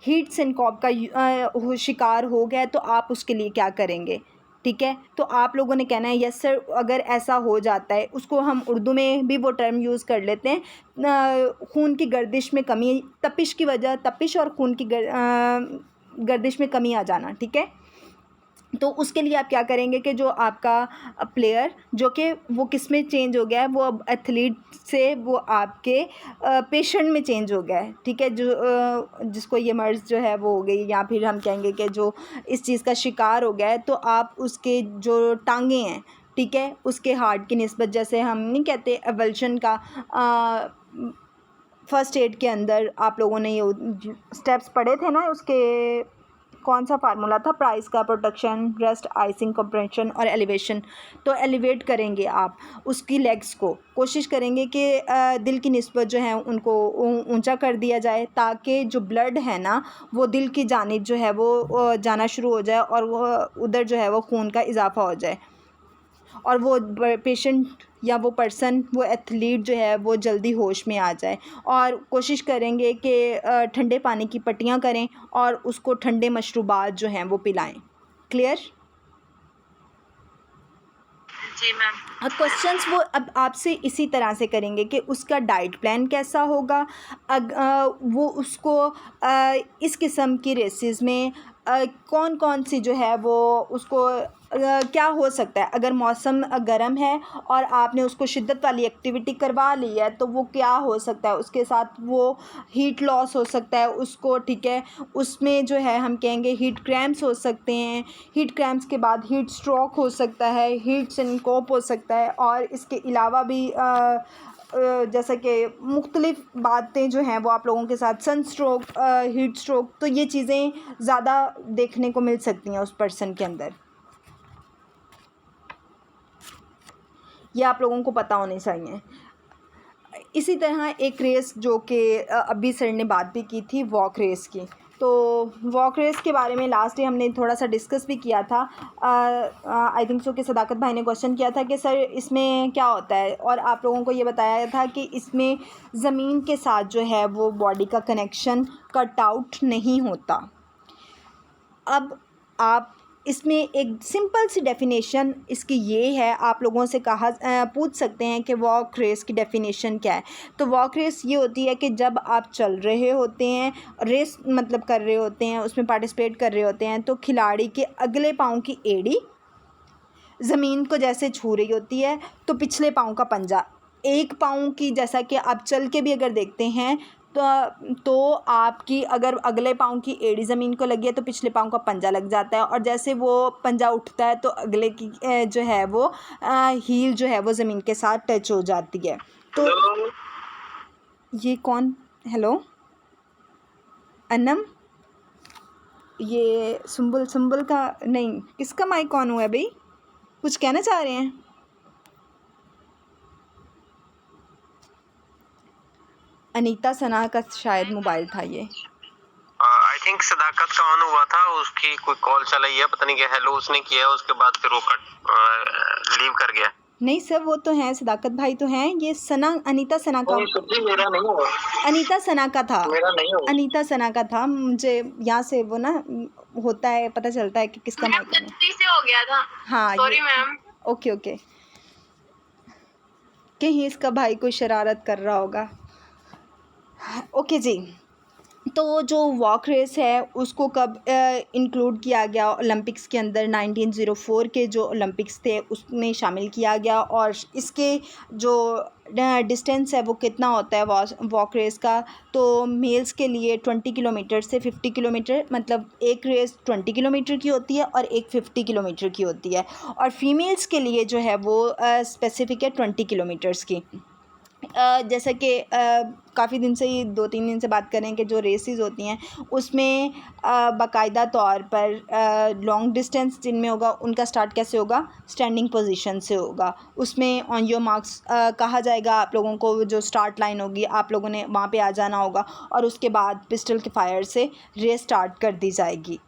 हीट सिनकॉप का शिकार हो गया है तो आप उसके लिए क्या करेंगे, ठीक है। तो आप लोगों ने कहना है यस सर, अगर ऐसा हो जाता है, उसको हम उर्दू में भी वो टर्म यूज़ कर लेते हैं, खून की गर्दिश में कमी, तपिश की वजह, तपिश और खून की गर्दिश में कमी आ जाना, ठीक है। तो उसके लिए आप क्या करेंगे कि जो आपका प्लेयर जो कि वो किस में चेंज हो गया है, वो अब एथलीट से वो आपके पेशेंट में चेंज हो गया है, ठीक है। जो जिसको ये मर्ज़ जो है वो हो गई, या फिर हम कहेंगे कि जो इस चीज़ का शिकार हो गया है, तो आप उसके जो टांगें हैं, ठीक है, उसके हार्ट की निस्बत, जैसे हम नहीं कहते एवल्शन का फ़र्स्ट एड के अंदर आप लोगों ने ये स्टेप्स पढ़े थे ना, उसके कौन सा फार्मूला था, प्राइस का, प्रोटेक्शन, रेस्ट, आइसिंग, कंप्रेशन और एलिवेशन। तो एलिवेट करेंगे आप उसकी लेग्स को, कोशिश करेंगे कि दिल की निस्बत जो है उनको ऊंचा कर दिया जाए, ताकि जो ब्लड है ना वो दिल की जानिब जो है वो जाना शुरू हो जाए और वो उधर जो है वो खून का इजाफा हो जाए, और वो पेशेंट या वो पर्सन, वो एथलीट जो है वो जल्दी होश में आ जाए। और कोशिश करेंगे कि ठंडे पानी की पट्टियाँ करें और उसको ठंडे मशरूबात जो हैं वो पिलाएं। क्लियर? जी मैम। क्वेश्चंस वो अब आपसे इसी तरह से करेंगे कि उसका डाइट प्लान कैसा होगा, वो उसको इस किस्म की रेसेस में कौन कौन सी जो है वो उसको क्या हो सकता है, अगर मौसम गर्म है और आपने उसको शिद्दत वाली एक्टिविटी करवा ली है तो वो क्या हो सकता है, उसके साथ वो हीट लॉस हो सकता है उसको, ठीक है। उसमें जो है हम कहेंगे हीट क्रैम्प्स हो सकते हैं, हीट क्रैम्प्स के बाद हीट स्ट्रोक हो सकता है, हीट सिनकोप हो सकता है, और इसके अलावा भी जैसा कि मुख्तलिफ़ बातें जो हैं वो आप लोगों के साथ सन स्ट्रोक, हीट स्ट्रोक, तो ये चीज़ें ज़्यादा देखने को मिल सकती हैं उस पर्सन के अंदर। ये आप लोगों को पता होनी चाहिए। इसी तरह एक रेस जो कि अभी सर ने बात भी की थी, वॉक रेस की, तो वॉक रेस के बारे में लास्ट डे हमने थोड़ा सा डिस्कस भी किया था। आई थिंक सो कि सदाकत भाई ने क्वेश्चन किया था कि सर इसमें क्या होता है, और आप लोगों को ये बताया था कि इसमें ज़मीन के साथ जो है वो बॉडी का कनेक्शन कट आउट नहीं होता। अब आप इसमें एक सिंपल सी डेफिनेशन इसकी ये है, आप लोगों से पूछ सकते हैं कि वॉक रेस की डेफिनेशन क्या है। तो वॉक रेस ये होती है कि जब आप चल रहे होते हैं, रेस मतलब कर रहे होते हैं, उसमें पार्टिसिपेट कर रहे होते हैं, तो खिलाड़ी के अगले पाँव की एड़ी ज़मीन को जैसे छू रही होती है, तो पिछले पाँव का पंजा, एक पाँव की, जैसा कि आप चल के भी अगर देखते हैं तो आपकी अगर अगले पाँव की एड़ी ज़मीन को लगी है तो पिछले पाँव का पंजा लग जाता है, और जैसे वो पंजा उठता है तो अगले की जो है वो हील जो है वो ज़मीन के साथ टच हो जाती है। तो ये कौन, हेलो अनम, ये सुंबुल का नहीं, किसका माइक ऑन हुआ है भाई, कुछ कहना चाह रहे हैं? अनीता सना का शायद मोबाइल था ये। आई थिंक सदाकत का ऑन हुआ था, उसकी कोई कॉल चला ही है, पता नहीं क्या, हेलो उसने किया, उसके बाद फिर वो लीव कर गया। नहीं सर, वो तो हैं, सदाकत भाई तो हैं, ये सना, अनीता सना का, मेरा नहीं हुआ, अनीता सना का था, मेरा नहीं हुआ, अनीता सना का था। मुझे यहाँ से वो ना होता है, पता चलता है कि किसका माइक है। से हो गया था। हाँ सॉरी मैम। ओके कहीं इसका भाई कोई शरारत कर रहा होगा। ओके जी, तो जो वॉक रेस है उसको कब इंक्लूड किया गया ओलंपिक्स के अंदर, 1904 के जो ओलंपिक्स थे उसमें शामिल किया गया, और इसके जो डिस्टेंस है वो कितना होता है वॉक रेस का, तो मेल्स के लिए 20 किलोमीटर से 50 किलोमीटर, मतलब एक रेस 20 किलोमीटर की होती है और एक 50 किलोमीटर की होती है, और फीमेल्स के लिए जो है वो स्पेसिफिक है 20 किलोमीटर्स की। जैसा कि काफ़ी दिन से ही 2-3 दिन से बात कर रहे हैं कि जो रेसेस होती हैं उसमें बाकायदा तौर पर लॉन्ग डिस्टेंस जिनमें होगा उनका स्टार्ट कैसे होगा, स्टैंडिंग पोजीशन से होगा। उसमें ऑन योर मार्क्स कहा जाएगा आप लोगों को, जो स्टार्ट लाइन होगी आप लोगों ने वहाँ पे आ जाना होगा और उसके बाद पिस्टल के फायर से रेस स्टार्ट कर दी जाएगी।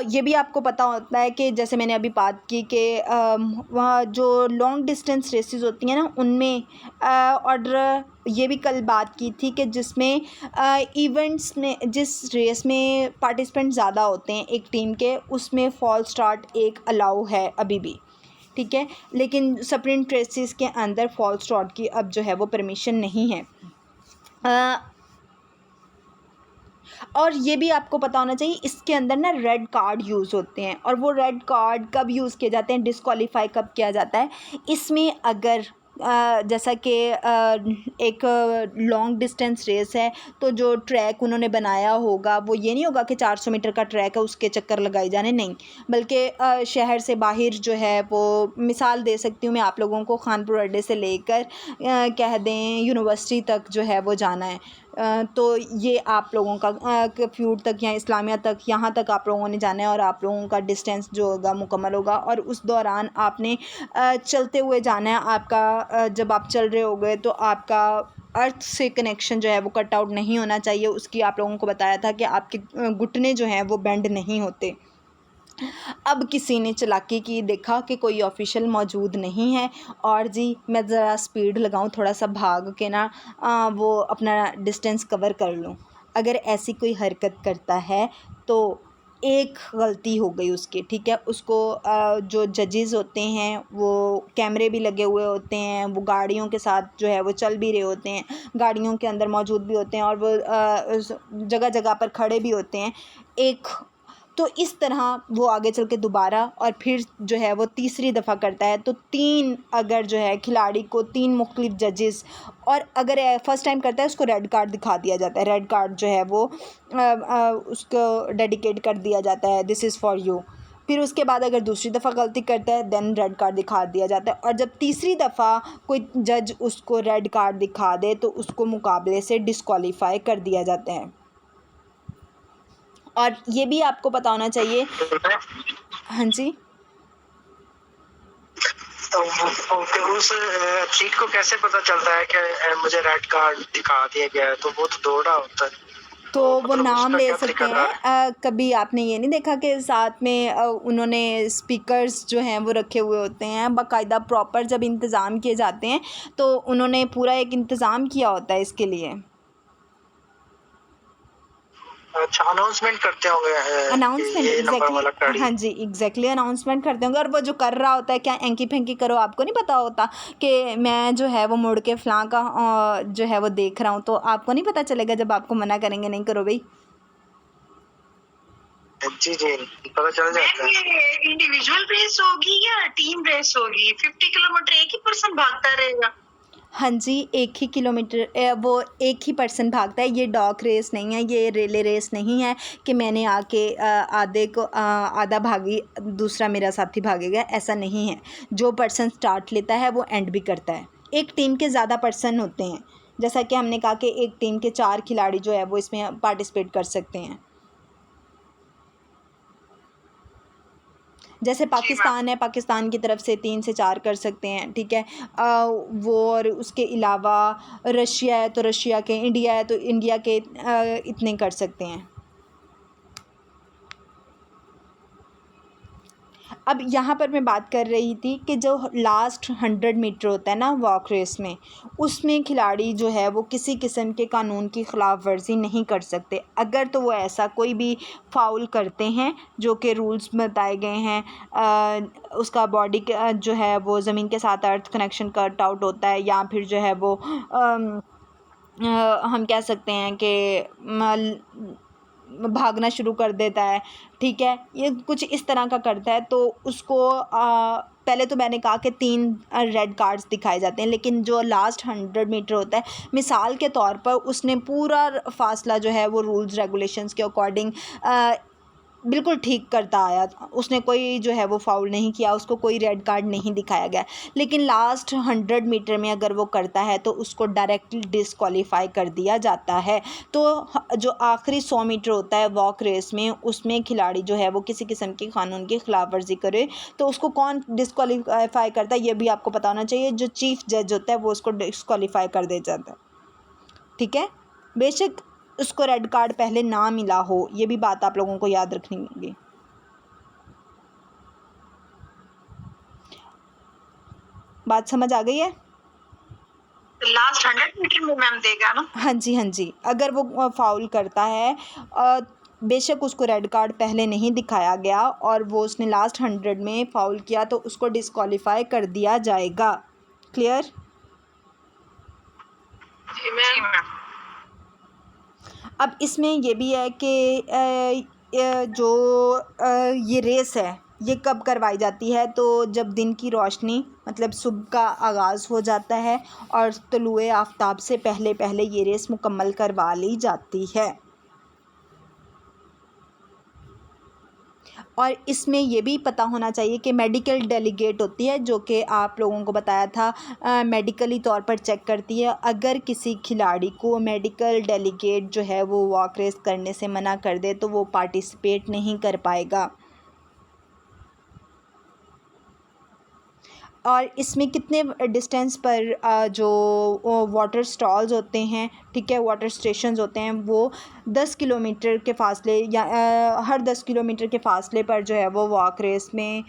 ये भी आपको पता होता है कि जैसे मैंने अभी बात की कि वहाँ जो लॉन्ग डिस्टेंस रेसेस होती हैं ना उनमें और ये भी कल बात की थी कि जिसमें इवेंट्स में जिस रेस में पार्टिसिपेंट ज़्यादा होते हैं एक टीम के, उसमें फॉल्स स्टार्ट एक अलाउ है अभी भी, ठीक है। लेकिन स्प्रिंट रेसेस के अंदर फॉल्स स्टार्ट की अब जो है वो परमिशन नहीं है। और ये भी आपको पता होना चाहिए इसके अंदर ना रेड कार्ड यूज़ होते हैं, और वो रेड कार्ड कब यूज़ किए जाते हैं, डिस्क्वालीफाई कब किया जाता है इसमें। अगर जैसा कि एक लॉन्ग डिस्टेंस रेस है तो जो ट्रैक उन्होंने बनाया होगा वो ये नहीं होगा कि 400 मीटर का ट्रैक है उसके चक्कर लगाए जाने, नहीं, बल्कि शहर से बाहर जो है वो, मिसाल दे सकती हूँ मैं आप लोगों को, खानपुर अड्डे से लेकर कह दें यूनिवर्सिटी तक जो है वो जाना है, तो ये आप लोगों का फ्यूट तक या इस्लामिया तक, यहाँ तक आप लोगों ने जाना है और आप लोगों का डिस्टेंस जो होगा मुकम्मल होगा। और उस दौरान आपने चलते हुए जाना है। आपका जब आप चल रहे होगे तो आपका अर्थ से कनेक्शन जो है वो कट आउट नहीं होना चाहिए। उसकी आप लोगों को बताया था कि आपके घुटने जो हैं वो बेंड नहीं होते। अब किसी ने चालाकी की, देखा कि कोई ऑफिशियल मौजूद नहीं है और जी मैं ज़रा स्पीड लगाऊं, थोड़ा सा भाग के ना वो अपना डिस्टेंस कवर कर लूं। अगर ऐसी कोई हरकत करता है तो एक गलती हो गई उसकी, ठीक है। उसको जो जजेस होते हैं वो कैमरे भी लगे हुए होते हैं, वो गाड़ियों के साथ जो है वो चल भी रहे होते हैं, गाड़ियों के अंदर मौजूद भी होते हैं और वो जगह जगह पर खड़े भी होते हैं। तो इस तरह वो आगे चल के दोबारा और फिर जो है वो तीसरी दफ़ा करता है तो 3 अगर जो है खिलाड़ी को 3 मुख्तलिफ जजेस, और अगर फ़र्स्ट टाइम करता है उसको रेड कार्ड दिखा दिया जाता है। रेड कार्ड जो है वो उसको डेडिकेट कर दिया जाता है, दिस इज़ फॉर यू। फिर उसके बाद अगर दूसरी दफ़ा गलती करता है देन रेड कार्ड दिखा दिया जाता है, और जब तीसरी दफ़ा कोई जज उसको रेड कार्ड दिखा दे तो उसको मुकाबले से डिस्क्वालीफाई कर दिया जाता है। और ये भी आपको पता होना चाहिए, हाँ जी, तो उस एथलीट को कैसे पता चलता है कि मुझे रेड कार्ड दिखा दिया गया है? तो वो तो दौड़ा होता है, तो वो मतलब नाम उसका ले क्या सकते तरीका हैं। कभी आपने ये नहीं देखा कि साथ में उन्होंने स्पीकर्स जो हैं वो रखे हुए होते हैं, बाकायदा प्रॉपर जब इंतज़ाम किए जाते हैं तो उन्होंने पूरा एक इंतज़ाम किया होता है इसके लिए। अच्छा, अनाउंसमेंट करते होंगे अनाउंसमेंट, ये नंबर वाला एग्जैक्टली, गाड़ी। हाँ जी, एग्जैक्टली अनाउंसमेंट करते होंगे। और वो जो कर रहा होता है क्या एंकी फेंकी करो, आपको नहीं पता होता कि मैं जो है वो मुड़ के फ़लाँ का जो है वो देख रहा हूँ, तो आपको नहीं पता चलेगा जब आपको मना करेंगे नहीं करो भाई। जी पता चल जाता है। ये इंडिविजुअल रेस होगी या टीम रेस होगी? 50 किलोमीटर एक ही पर्सन भागता रहेगा? हाँ जी, एक ही किलोमीटर वो एक ही पर्सन भागता है। ये डॉग रेस नहीं है, ये रिले रेस नहीं है कि मैंने आके आधे को आधा भागी दूसरा मेरा साथी भागेगा, ऐसा नहीं है। जो पर्सन स्टार्ट लेता है वो एंड भी करता है। एक टीम के ज़्यादा पर्सन होते हैं, जैसा कि हमने कहा कि एक टीम के 4 खिलाड़ी जो है वो इसमें पार्टिसिपेट कर सकते हैं। जैसे पाकिस्तान है, पाकिस्तान की तरफ से 3 से 4 कर सकते हैं, ठीक है। वो और उसके अलावा रशिया है तो रशिया के, इंडिया है तो इंडिया के इतने कर सकते हैं। अब यहाँ पर मैं बात कर रही थी कि जो लास्ट 100 मीटर होता है ना वॉक रेस में, उसमें खिलाड़ी जो है वो किसी किस्म के कानून की ख़िलाफ़ वर्जी नहीं कर सकते। अगर तो वो ऐसा कोई भी फाउल करते हैं जो कि रूल्स बताए गए हैं, उसका बॉडी जो है वो ज़मीन के साथ अर्थ कनेक्शन कट आउट होता है, या फिर जो है वो हम कह सकते हैं कि भागना शुरू कर देता है, ठीक है, ये कुछ इस तरह का करता है, तो उसको पहले तो मैंने कहा कि 3 रेड कार्ड्स दिखाए जाते हैं। लेकिन जो लास्ट 100 मीटर होता है, मिसाल के तौर पर उसने पूरा फासला जो है वो रूल्स रेगुलेशंस के अकॉर्डिंग बिल्कुल ठीक करता आया, उसने कोई जो है वो फाउल नहीं किया, उसको कोई रेड कार्ड नहीं दिखाया गया। लेकिन लास्ट 100 मीटर में अगर वो करता है तो उसको डायरेक्टली डिस्क्वालीफाई कर दिया जाता है। तो जो आखिरी 100 मीटर होता है वॉक रेस में, उसमें खिलाड़ी जो है वो किसी किस्म की कानून की खिलाफ वर्जी करे तो उसको कौन डिस्क्वालीफाई करता है ये भी आपको पता होना चाहिए। जो चीफ जज होता है वो उसको डिस्क्वालीफाई कर दे जाता है, ठीक है। बेशक उसको रेड कार्ड पहले ना मिला हो, ये भी बात आप लोगों को याद रखनी होगी। बात समझ आ गई है? लास्ट 100 मीटर में मैम देगा ना? हाँ जी, हाँ जी। अगर वो फाउल करता है, बेशक उसको रेड कार्ड पहले नहीं दिखाया गया और वो उसने लास्ट 100 में फाउल किया तो उसको डिस्क्वालीफाई कर दिया जाएगा। क्लियर? जी मैम। अब इसमें ये भी है कि ये रेस है ये कब करवाई जाती है, तो जब दिन की रोशनी मतलब सुबह का आगाज़ हो जाता है और तुलुए आफ़ताब से पहले पहले ये रेस मुकम्मल करवा ली जाती है। और इसमें ये भी पता होना चाहिए कि मेडिकल डेलीगेट होती है जो कि आप लोगों को बताया था मेडिकली तौर पर चेक करती है। अगर किसी खिलाड़ी को मेडिकल डेलीगेट जो है वो वॉक रेस करने से मना कर दे तो वो पार्टिसिपेट नहीं कर पाएगा। और इसमें कितने डिस्टेंस पर जो वाटर स्टॉल्स होते हैं, ठीक है, वाटर स्टेशंस होते हैं, वो 10 किलोमीटर के फ़ासले या हर 10 किलोमीटर के फ़ासले पर जो है वो वॉक रेस में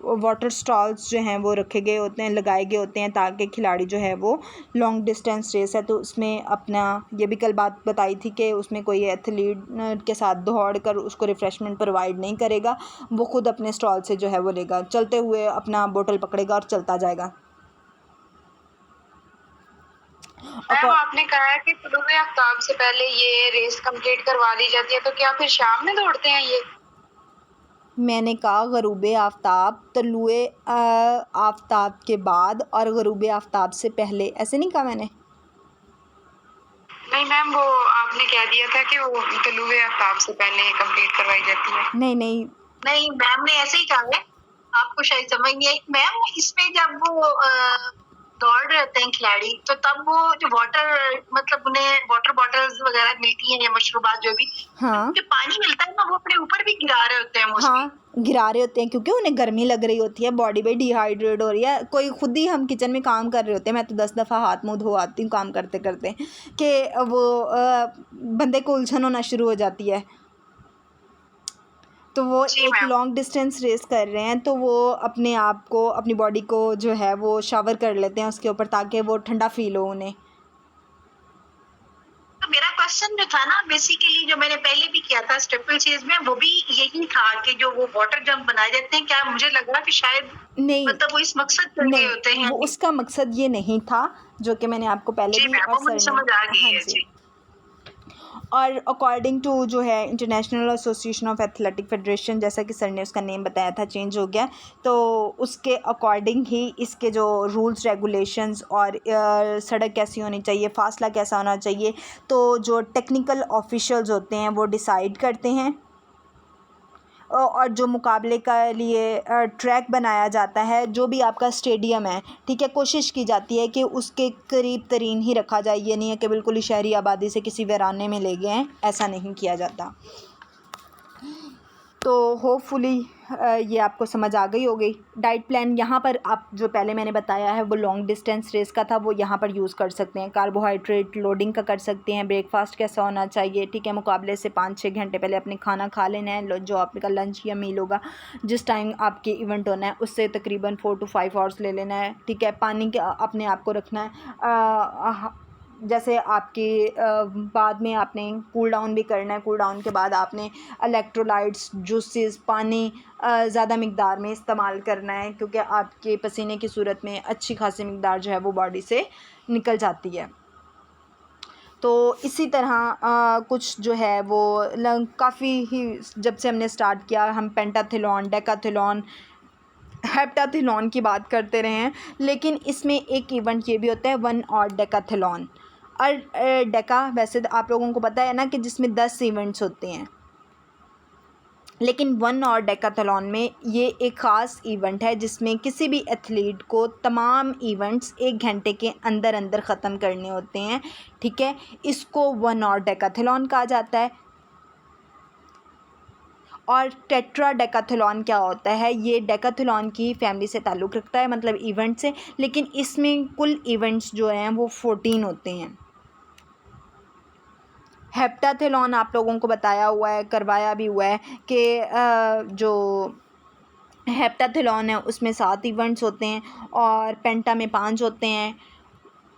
वाटर स्टॉल्स जो हैं वो रखे गए होते हैं, लगाए गए होते हैं ताकि खिलाड़ी जो है वो लॉन्ग डिस्टेंस रेस है तो उसमें अपना, ये भी कल बात बताई थी कि उसमें कोई एथलीट के साथ दौड़ कर उसको रिफ़्रेशमेंट प्रोवाइड नहीं करेगा, वो ख़ुद अपने स्टॉल से जो है वो लेगा, चलते हुए अपना बोतल पकड़ेगा और चलता जाएगा। मैम आपने कहा कि तुलुए आफ्ताब से पहले ये रेस कंप्लीट करवा दी जाती है, तो क्या फिर शाम में दौड़ते हैं ये? मैंने कहा ग़ुरूब आफ़ताब, तुलुए आफ़ताब के बाद और ग़ुरूब आफ़ताब से पहले, ऐसे नहीं कहा मैंने? नहीं मैम, वो आपने कह दिया था कि वो तुलुए आफ्ताब से पहले कंप्लीट करवाई जाती है। नहीं मैम ने ऐसे ही कहा है, आपको शायद समझ नहीं आई मैम। इसमें जब वो दौड़ रहे होते हैं खिलाड़ी तो तब वो जो वाटर मतलब उन्हें वाटर बॉटल्स वगैरह मिलती हैं या मशरूबात जो भी, हाँ, जो पानी मिलता है ना वो अपने ऊपर भी गिरा रहे होते हैं मोस्टली। हाँ, गिरा रहे होते हैं क्योंकि उन्हें गर्मी लग रही होती है, बॉडी भी डिहाइड्रेट हो रही है। कोई खुद ही, हम किचन में काम कर रहे होते हैं, मैं तो 10 दफ़ा हाथ मुँह धो आती हूँ काम करते करते कि वो बंदे को उलझन होना शुरू हो जाती है। तो वो जी एक मैम। लॉन्ग डिस्टेंस रेस कर रहे हैं तो वो अपने आप को, अपनी बॉडी को जो है वो शावर कर लेते हैं उसके ऊपर ताकि वो ठंडा फील हो उन्हें। तो मेरा क्वेश्चन जो था ना बेसिकली, जो मैंने पहले भी किया था स्टेपल चीज में, वो भी यही था कि जो वो वाटर जंप बनाए जाते हैं, क्या मुझे लगा कि शायद नहीं, मतलब वो इस मकसद के लिए होते हैं? वो उसका मकसद ये नहीं था जो कि मैंने आपको पहले जी भी मैम, और वो मुझे सर ने, समझ आ गई हाँ है जी। जी। और अकॉर्डिंग टू जो है international association of athletic federation, जैसा कि सर ने उसका नेम बताया था चेंज हो गया, तो उसके अकॉर्डिंग ही इसके जो रूल्स रेगुलेशंस और सड़क कैसी होनी चाहिए, फासला कैसा होना चाहिए, तो जो टेक्निकल ऑफिशियल्स होते हैं वो डिसाइड करते हैं। और जो मुकाबले का लिए ट्रैक बनाया जाता है, जो भी आपका स्टेडियम है, ठीक है, कोशिश की जाती है कि उसके करीब तरीन ही रखा जाए। ये नहीं है कि बिल्कुल ही शहरी आबादी से किसी वीराने में ले गए हैं, ऐसा नहीं किया जाता। तो होपफुली ये आपको समझ आ गई होगी। डाइट प्लान यहाँ पर आप जो पहले मैंने बताया है वो लॉन्ग डिस्टेंस रेस का था, वो यहाँ पर यूज़ कर सकते हैं। कार्बोहाइड्रेट लोडिंग का कर सकते हैं, ब्रेकफास्ट कैसा होना चाहिए, ठीक है, मुकाबले से 5-6 घंटे पहले अपने खाना खा लेना है, जो आपका लंच या मील होगा जिस टाइम आपके इवेंट होना है उससे तकरीबन 4 to 5 आवर्स ले लेना है, ठीक है। पानी के अपने आप को रखना है, जैसे आपके बाद में आपने कूल डाउन भी करना है, कूल डाउन के बाद आपने इलेक्ट्रोलाइट्स, जूसेस, पानी ज़्यादा मिक़दार में इस्तेमाल करना है क्योंकि आपके पसीने की सूरत में अच्छी खासी मिक़दार जो है वो बॉडी से निकल जाती है। तो इसी तरह कुछ जो है वो काफ़ी ही, जब से हमने स्टार्ट किया हम पेंटाथलॉन, डेकाथलॉन, हेप्टाथलॉन की बात करते रहे हैं, लेकिन इसमें एक इवेंट ये भी होता है 1 और डेकाथलॉन। और डेका वैसे तो आप लोगों को पता है ना कि जिसमें 10 इवेंट्स होते हैं, लेकिन 1 आवर डेकाथलॉन में ये एक ख़ास इवेंट है जिसमें किसी भी एथलीट को तमाम इवेंट्स 1 घंटे के अंदर अंदर ख़त्म करने होते हैं, ठीक है। इसको 1 आवर डेकाथलॉन कहा जाता है। और टेट्रा डेकाथलॉन क्या होता है, ये डेकाथलॉन की फैमिली से ताल्लुक़ रखता है, मतलब इवेंट से, लेकिन इसमें कुल इवेंट्स जो हैं वो 14 होते हैं। हेप्टाथलॉन आप लोगों को बताया हुआ है, करवाया भी हुआ है कि जो हेप्टाथलॉन है उसमें 7 इवेंट्स होते हैं और पेंटा में 5 होते हैं।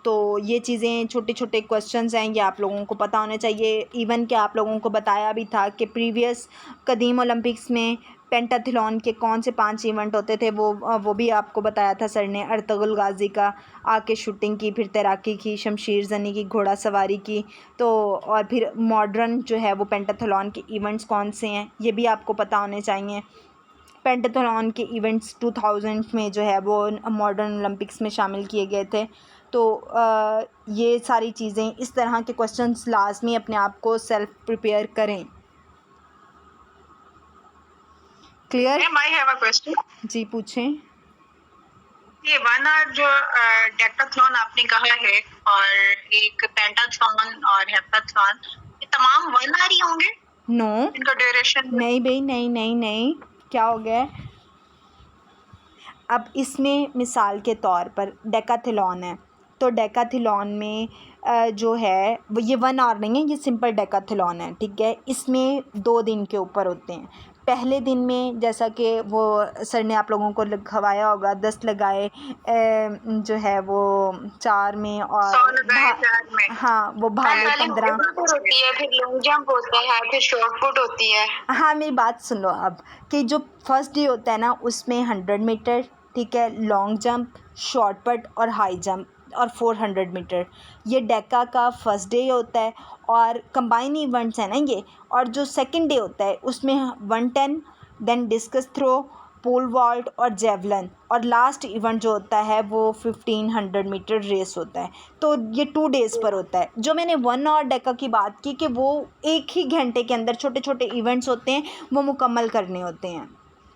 तो ये चीज़ें छोटे छोटे क्वेश्चंस हैं, ये आप लोगों को पता होने चाहिए। इवन कि आप लोगों को बताया भी था कि प्रीवियस कदीम ओलंपिक्स में पेंटाथलॉन के कौन से 5 इवेंट होते थे, वो भी आपको बताया था सर ने। अर्तुगरुल गाजी का आके शूटिंग की, फिर तैराकी की, शमशीर ज़नी की, घोड़ा सवारी की, तो और फिर मॉडर्न जो है वो पेंटाथलॉन के इवेंट्स कौन से हैं, ये भी आपको पता होने चाहिए। पेंटाथलॉन के इवेंट्स 2000 में जो है वो मॉडर्न ओलंपिक्स में शामिल किए गए थे। तो ये सारी चीज़ें, इस तरह के क्वेश्चंस लाजमी अपने आप को सेल्फ प्रिपेयर करें। Clear? I have a question. जी पूछें। ये 1 आवर जो डेकाथलॉन आपने कहा है और एक पेंटाथलॉन और हेप्टाथलॉन, ये तमाम 1 आवर ही होंगे? नो, इनका ड्यूरेशन? नहीं भाई, नहीं, क्या हो गया है? अब इसमें मिसाल के तौर पर डेकाथलॉन है, तो डेकाथलॉन में जो है वो ये 1 आवर नहीं है, ये सिंपल डेकाथलॉन है, ठीक है। इसमें 2 दिन के ऊपर होते हैं। पहले दिन में जैसा कि वो सर ने आप लोगों को लिखवाया होगा, 10 लगाए जो है वो 4 में, और 100 लगाए 4 में। हाँ वो भाले 15 होती है, फिर लॉन्ग जंप होता है, फिर शॉर्ट पुट होती है। हाँ मेरी बात सुन लो अब, कि जो फर्स्ट डे होता है ना उसमें 100 मीटर, ठीक है, लॉन्ग जंप, शॉर्ट पुट और हाई जंप और 400 मीटर, ये डेका का फर्स्ट डे होता है। और कंबाइन इवेंट्स हैं ना ये। और जो सेकंड डे होता है उसमें 110, then discus throw, pole vault और जेवलिन, और लास्ट इवेंट जो होता है वो 1500 मीटर रेस होता है। तो ये 2 डेज़ पर होता है। जो मैंने 1 आवर डेका की बात की कि वो 1 ही घंटे के अंदर छोटे छोटे इवेंट्स होते हैं, वो मुकम्मल करने होते हैं।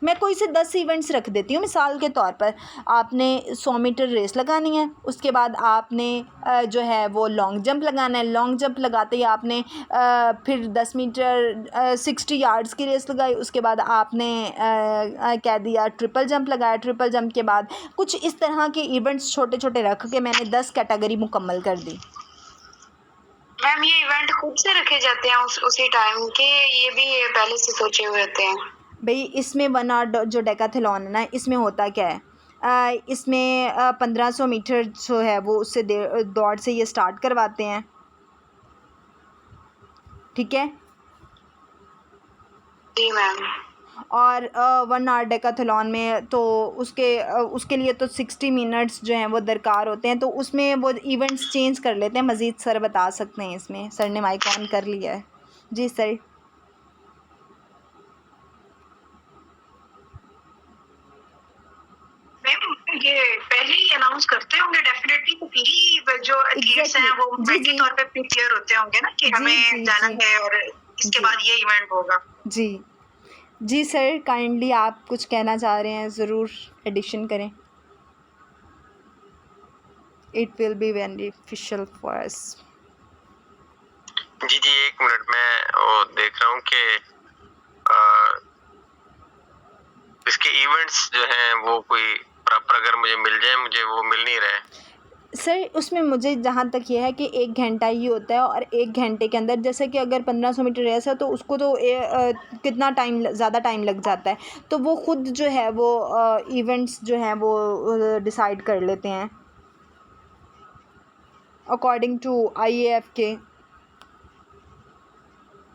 मैं कोई से 10 इवेंट्स रख देती हूँ मिसाल के तौर पर। आपने 100 मीटर रेस लगानी है, उसके बाद आपने जो है वो लॉन्ग जंप लगाना है। लॉन्ग जंप लगाते ही आपने फिर 10 मीटर 60 यार्ड्स की रेस लगाई। उसके बाद आपने कह दिया ट्रिपल जंप लगाया। ट्रिपल जंप के बाद कुछ इस तरह के इवेंट्स छोटे छोटे रख के मैंने 10 कैटेगरी मुकम्मल कर दी। मैम ये इवेंट खुद से रखे जाते हैं उसी टाइम के, ये भी पहले से सोचे हुए होते हैं? भाई इसमें 1 आवर जो डेकाथलॉन है ना, इसमें होता क्या है, इसमें 1500 मीटर जो है वो उससे दौड़ से ये स्टार्ट करवाते हैं, ठीक है। जी मैम। और 1 आवर डेकाथलॉन में तो उसके लिए तो 60 मिनट्स जो हैं वो दरकार होते हैं। तो उसमें वो इवेंट्स चेंज कर लेते हैं। मज़ीद सर बता सकते हैं इसमें। सर ने माइक ऑन कर लिया है। जी सर। ये पहले ही अनाउंस करते होंगे डेफिनेटली, तो फिर ही जो एथलीट्स हैं वो मेंटली तौर पे प्रिपेयर होते होंगे ना कि हमें जाना है और इसके बाद ये इवेंट होगा। जी सर, काइंडली आप कुछ कहना चाह रहे हैं, ज़रूर एडिशन करें। It will be beneficial for us. जी 1 मिनट, मैं वो देख रहा हूँ कि इसके इवेंट्स जो हैं वो कोई प्रॉपर अगर मुझे मिल जाए, मुझे वो मिल नहीं रहे। सर उसमें मुझे जहाँ तक ये है कि 1 घंटा ही होता है, और 1 घंटे के अंदर जैसे कि अगर 1500 मीटर रेस है तो उसको तो कितना टाइम, ज़्यादा टाइम लग जाता है। तो वो ख़ुद जो है वो इवेंट्स जो हैं वो डिसाइड कर लेते हैं अकॉर्डिंग टू IAF के